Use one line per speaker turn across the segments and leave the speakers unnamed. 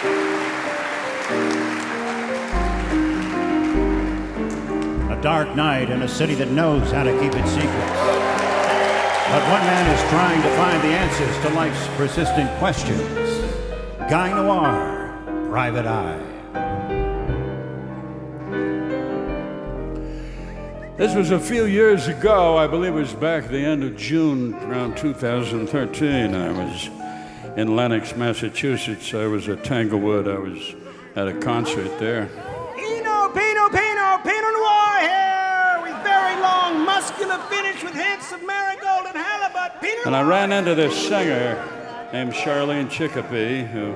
A dark night in a city that knows how to keep its secrets. But one man is trying to find the answers to life's persistent questions. Guy Noir, Private Eye.
This was a few years ago. I believe it was back the end of June, around 2013. I was in Lenox, Massachusetts. I was at Tanglewood. I was at a concert there.
Pinot Noir here, with very long, muscular finish with hints of marigold and halibut. Pinot
And I ran into this singer named Charlene Chicopee, who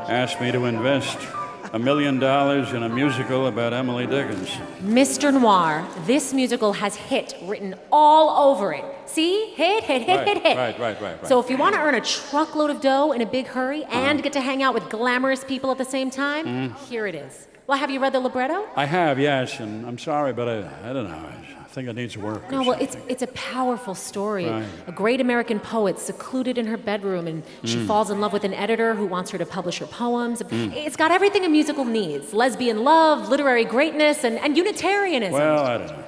asked me to invest $1 million in a musical about Emily Dickinson.
Mr. Noir, this musical has hit written all over it. See? Hit.
Right.
So if you want to earn a truckload of dough in a big hurry and get to hang out with glamorous people at the same time, here it is. Well, have you read the libretto?
I have, yes, and I'm sorry, but I don't know. I think it needs work.
No, well, it's a powerful story.
Right.
A great American poet secluded in her bedroom, and she falls in love with an editor who wants her to publish her poems. It's got everything a musical needs: lesbian love, literary greatness, and Unitarianism.
Well, I don't know.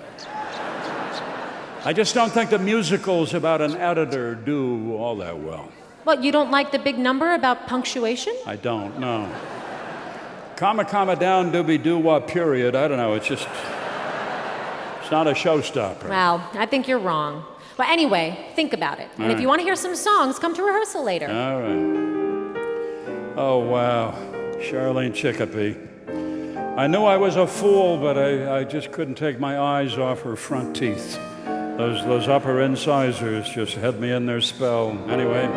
I just don't think the musicals about an editor do all that well.
What, you don't like the big number about punctuation?
I don't, no. Comma, down, doobie, doo-wah, period. I don't know, it's not a showstopper.
Well, I think you're wrong. But anyway, think about it. And if you want to hear some songs, come to rehearsal later.
All right. Oh, wow. Charlene Chicopee. I knew I was a fool, but I just couldn't take my eyes off her front teeth. Those upper incisors just had me in their spell. Anyway,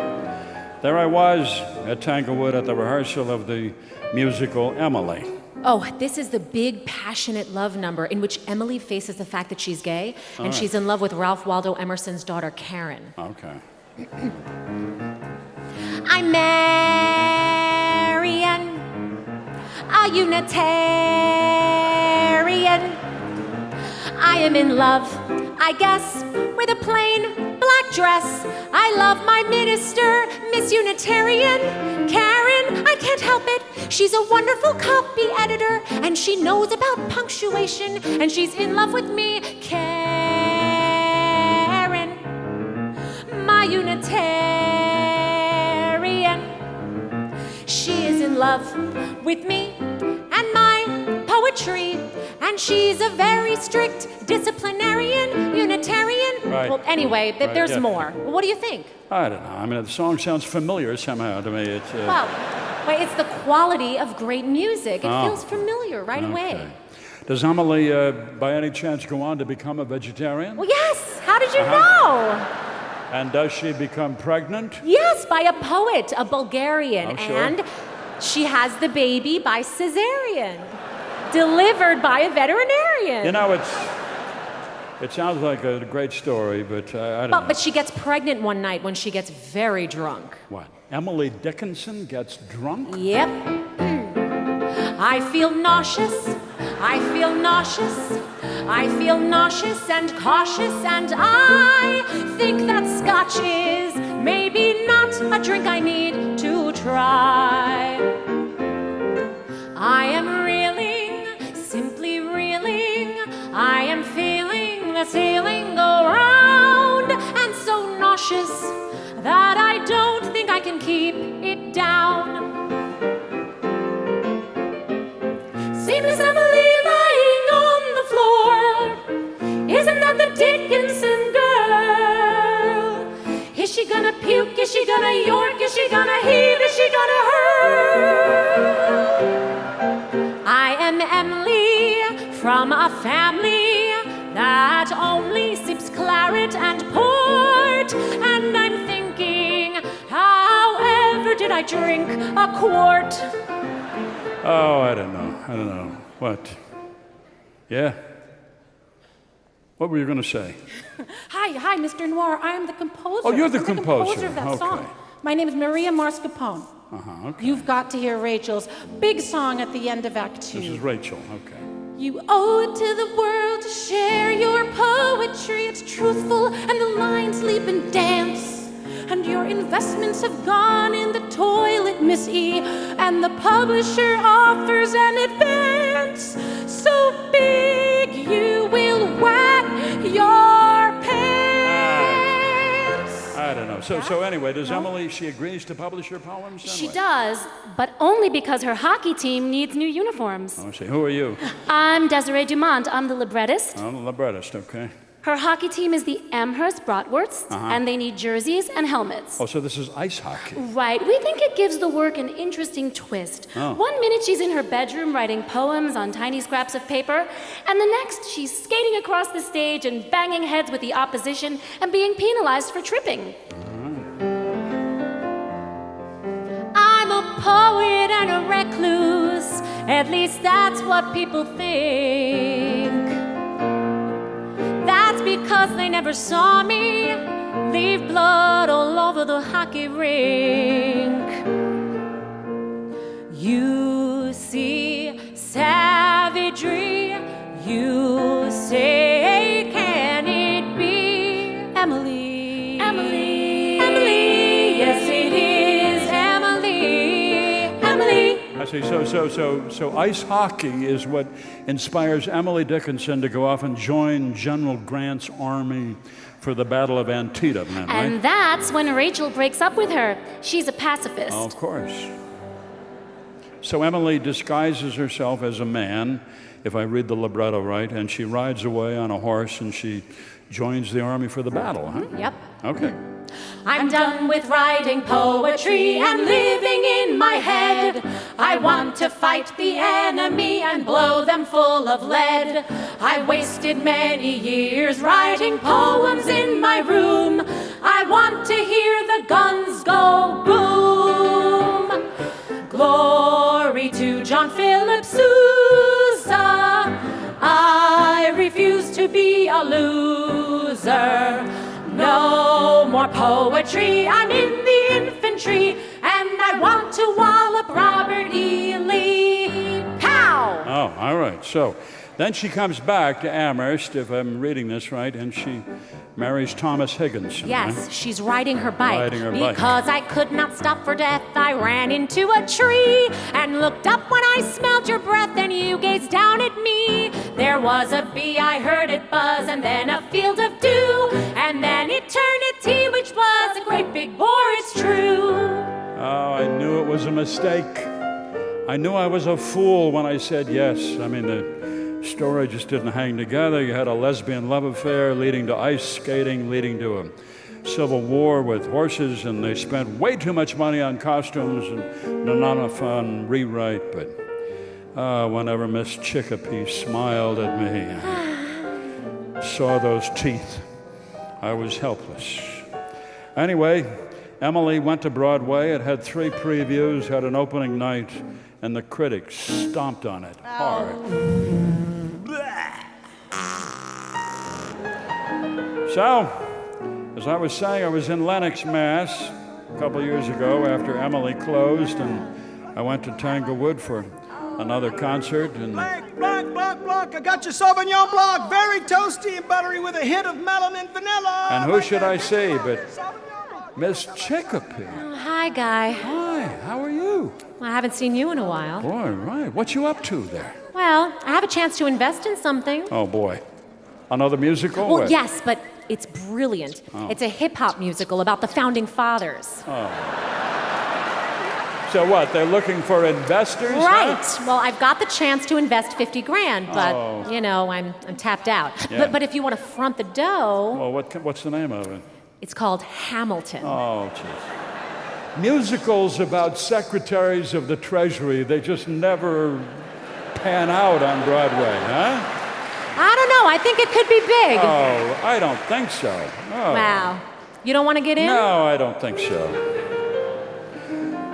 there I was at Tanglewood at the rehearsal of the musical Emily.
Oh, this is the big, passionate love number in which Emily faces the fact that she's gay, and she's in love with Ralph Waldo Emerson's daughter, Karen.
Okay.
I'm Marian, a Unitarian. I am in love, I guess, with a plain black dress. I love my minister, Miss Unitarian, Karen. I can't help it. She's a wonderful copy editor, and she knows about punctuation, and she's in love with me, Karen, my Unitarian. She is in love with me and my poetry, and she's a very strict disciplinarian, Unitarian.
Right.
Well, anyway, there's
yeah.
more. Well, what do you think?
I don't know. I mean, the song sounds familiar somehow to me. It's,
Well, it's the quality of great music. It feels familiar right away.
Does Emily, by any chance, go on to become a vegetarian?
Well, yes. How did you know?
And does she become pregnant?
Yes, by a poet, a Bulgarian.
Oh, sure.
And she has the baby by cesarean, delivered by a veterinarian.
You know, it sounds like a great story, but I don't know.
But she gets pregnant one night when she gets very drunk.
What? Emily Dickinson gets drunk?
Yep. I feel nauseous. I feel nauseous. I feel nauseous and cautious, and I think that scotch is maybe not a drink I need to try. I am reeling, simply reeling. I am feeling the ceiling go round, and so nauseous that I don't think I can keep it down. Seamless Emily lying on the floor. Isn't that the Dickinson girl? Is she gonna puke? Is she gonna york? Is she gonna heave? Is she gonna hurl? I am Emily from a family that only sips claret and port, and I'm thinking, however did I drink a quart?
Oh, I don't know. What? Yeah? What were you going to say?
Hi, Mr. Noir. I am the composer.
Oh, you're the
I'm
composer.
of that
Okay.
song. My name is Maria Marscapone.
Okay.
You've got to hear Rachel's big song at the end of Act 2.
This is Rachel, okay.
You owe it to the world to share your poetry. It's truthful and the lines leap and dance. And your investments have gone in the toilet, Miss E. And the publisher offers an advance so big you will whack your pants.
I don't know. So anyway, does Emily, she agrees to publish her poems?
She
Anyway.
does, but only because her hockey team needs new uniforms.
Oh, I see. Who are you?
I'm Desiree Dumont. I'm the librettist.
I'm the librettist, okay.
Her hockey team is the Amherst Bratwursts, and they need jerseys and helmets.
Oh, so this is ice hockey.
Right. We think it gives the work an interesting twist.
Oh.
1 minute she's in her bedroom writing poems on tiny scraps of paper, and the next she's skating across the stage and banging heads with the opposition and being penalized for tripping. I'm a poet and a recluse. At least that's what people think. That's because they never saw me leave blood all over the hockey rink. You see savagery, you say, can it be? Emily, Emily, Emily, yes it is Emily, Emily.
I see. So ice hockey is what inspires Emily Dickinson to go off and join General Grant's army for the Battle of Antietam, then, right?
And that's when Rachel breaks up with her. She's a pacifist.
Oh, of course. So Emily disguises herself as a man, if I read the libretto right, and she rides away on a horse and she joins the army for the battle, huh?
Yep.
Okay.
I'm done with writing poetry and living in my head. I want to fight the enemy and blow them full of lead. I wasted many years writing poems in my room. I want to hear the guns go boom. Glory to John Philip Sousa. I refuse to be a loser. No more poetry, I'm in the infantry, and I want to wallop Robert E. Lee. Pow!
Oh, all right. So then she comes back to Amherst, if I'm reading this right, and she marries Thomas Higginson.
Yes,
right?
she's riding her bike.
Riding her bike.
Because I could not stop for death, I ran into a tree and looked up when I smelled your breath, and you gazed down at me. There was a bee, I heard it buzz, and then a field of dew, and then eternity, which was a great big bore, it's true.
Oh, I knew it was a mistake. I knew I was a fool when I said yes. I mean, the story just didn't hang together. You had a lesbian love affair leading to ice skating, leading to a civil war with horses, and they spent way too much money on costumes and not enough on rewrite. But whenever Miss Chicopee smiled at me, I saw those teeth. I was helpless. Anyway, Emily went to Broadway. It had 3 previews, had an opening night, and the critics stomped on it hard. So, as I was saying, I was in Lenox, Mass. a couple years ago after Emily closed, and I went to Tanglewood for another concert. And
Black. I got your Sauvignon Blanc, very toasty and buttery with a hint of melon and vanilla.
And who should I say but Miss Chicopee?
Hi, Guy.
Hi, how are you?
I haven't seen you in a while.
Boy, right. What you up to there?
Well, I have a chance to invest in something.
Oh, boy. Another musical?
Well,
What?
yes, but it's brilliant. It's a hip-hop musical about the founding fathers.
So what, they're looking for investors?
Right.
Huh?
Well, I've got the chance to invest $50,000, but, you know, I'm tapped out.
Yeah.
But if you want to front the dough,
Well, what's the name of it?
it's called Hamilton.
Oh, jeez. Musicals about secretaries of the Treasury, they just never pan out on Broadway, huh?
I don't know. I think it could be big.
Oh, I don't think so. Oh.
Wow. You don't want to get in?
No, I don't think so.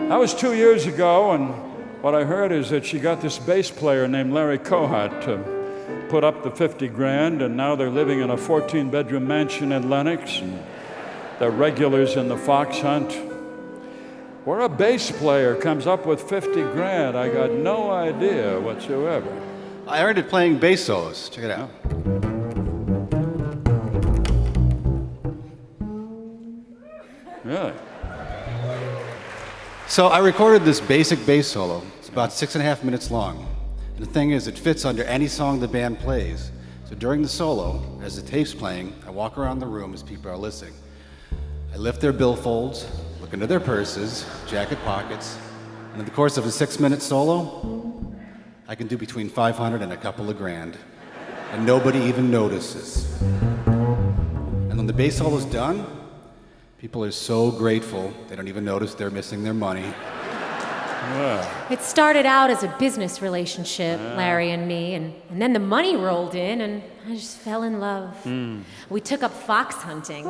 That was 2 years ago, and what I heard is that she got this bass player named Larry Kohut to put up the $50,000, and now they're living in a 14-bedroom mansion in Lenox, and they're regulars in the fox hunt. Where a bass player comes up with $50,000, I got no idea whatsoever.
I earned it playing bass solos. Check it out.
Really?
So I recorded this basic bass solo. It's about 6.5 minutes long. And the thing is, it fits under any song the band plays. So during the solo, as the tape's playing, I walk around the room as people are listening. I lift their billfolds, look into their purses, jacket pockets, and in the course of a 6-minute solo, I can do between 500 and a couple of grand. And nobody even notices. And when the bass solo's done, people are so grateful they don't even notice they're missing their money.
Wow.
It started out as a business relationship, Larry and me, and then the money rolled in, and I just fell in love. We took up fox hunting,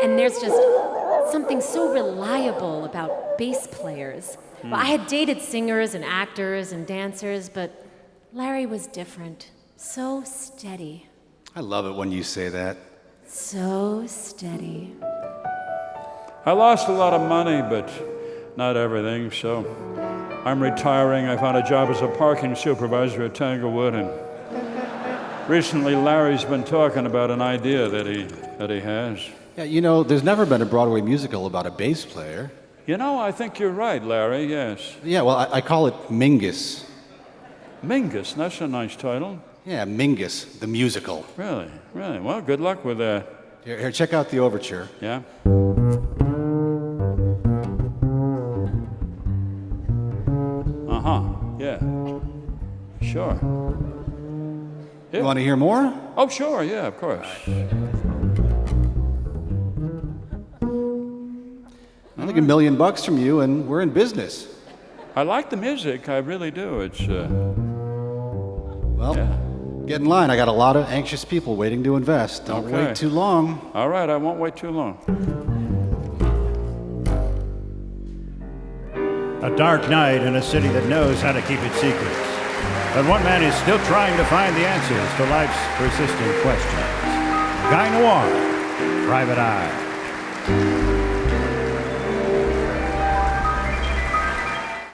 and there's just something so reliable about bass players. Well, I had dated singers and actors and dancers, but Larry was different. So steady.
I love it when you say that.
So steady.
I lost a lot of money, but not everything, so I'm retiring. I found a job as a parking supervisor at Tanglewood, and recently Larry's been talking about an idea that he has.
Yeah, you know, there's never been a Broadway musical about a bass player.
You know, I think you're right, Larry, yes.
Yeah, well, I call it Mingus.
Mingus, that's a nice title.
Yeah, Mingus, the musical.
Really, really. Well, good luck with that.
Here, check out the overture.
Yeah? Yeah. Sure. Yeah.
You want to hear more?
Oh, sure, yeah, of course.
I think $1 million from you, and we're in business.
I like the music, I really do. It's,
Well,
yeah.
get in line. I got a lot of anxious people waiting to invest. Don't
Okay.
wait too long.
All right, I won't wait too long.
A dark night in a city that knows how to keep its secrets. But one man is still trying to find the answers to life's persistent questions. Guy Noir, Private Eye.